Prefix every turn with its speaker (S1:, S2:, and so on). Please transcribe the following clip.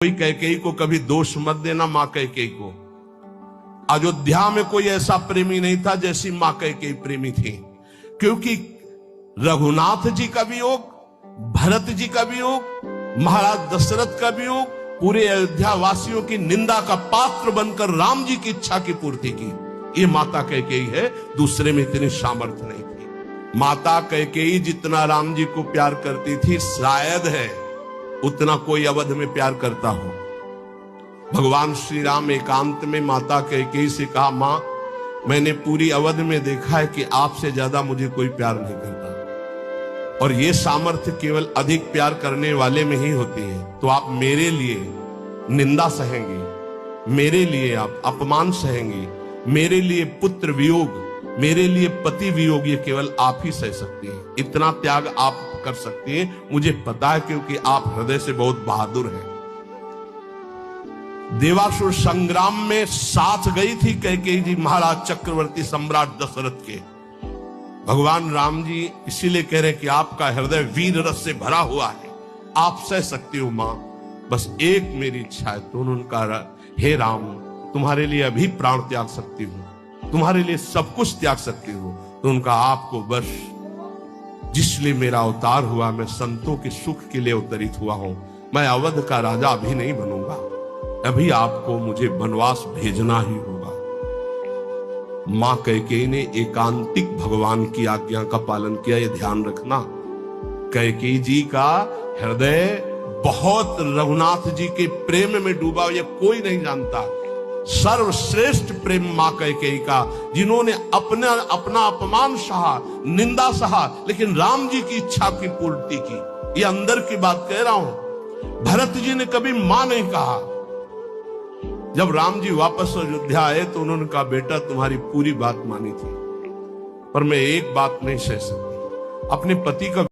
S1: कोई कैकेयी को कभी दोष मत देना। मां कैकेयी को अयोध्या में कोई ऐसा प्रेमी नहीं था जैसी मां कैकेयी प्रेमी थी, क्योंकि रघुनाथ जी का वियोग, भरत जी का वियोग, महाराज दशरथ का वियोग, पूरे अयोध्या वासियों की निंदा का पात्र बनकर राम जी की इच्छा की पूर्ति की। ये माता कैकेयी है, दूसरे में इतनी सामर्थ्य नहीं थी। माता कैकेयी जितना राम जी को प्यार करती थी, शायद है उतना कोई अवध में प्यार करता हो। भगवान श्री राम एकांत में माता कैकेयी से कहा, मां, मैंने पूरी अवध में देखा है कि आपसे ज्यादा मुझे कोई प्यार नहीं करता, और ये सामर्थ्य केवल अधिक प्यार करने वाले में ही होती है। तो आप मेरे लिए निंदा सहेंगी, मेरे लिए आप अपमान सहेंगी, मेरे लिए पुत्र वियोग, मेरे लिए पति वियोग, ये केवल आप ही सह सकती हैं। इतना त्याग आप कर सकती हैं, मुझे पता है, क्योंकि आप हृदय से बहुत बहादुर हैं। देवासुर संग्राम में साथ गई थी कैकेयी जी महाराज चक्रवर्ती सम्राट दशरथ के। भगवान राम जी इसीलिए कह रहे हैं कि आपका हृदय वीर रस से भरा हुआ है, आप सह सकती हो मां, बस एक मेरी इच्छा है। तो उन्होंने कहा, हे राम, तुम्हारे लिए अभी प्राण त्याग सकती हूं, तुम्हारे लिए सब कुछ त्याग सकती हूं। तो उनका, आपको बस जिसलिए मेरा अवतार हुआ, मैं संतों के सुख के लिए अवतरित हुआ हूं, मैं अवध का राजा अभी नहीं बनूंगा, अभी आपको मुझे वनवास भेजना ही होगा। मां कैकेयी ने एकांतिक भगवान की आज्ञा का पालन किया, ये ध्यान रखना। कैकेयी जी का हृदय बहुत रघुनाथ जी के प्रेम में डूबा, ये कोई नहीं जानता। सर्वश्रेष्ठ प्रेम मां कैकेयी का, जिन्होंने अपना अपमान सहा, निंदा सहा, लेकिन राम जी की इच्छा की पूर्ति की। ये अंदर की बात कह रहा हूं। भरत जी ने कभी मां नहीं कहा। जब राम जी वापस अयोध्या आए तो उन्होंने कहा, बेटा, तुम्हारी पूरी बात मानी थी, पर मैं एक बात नहीं सह सकती, अपने पति का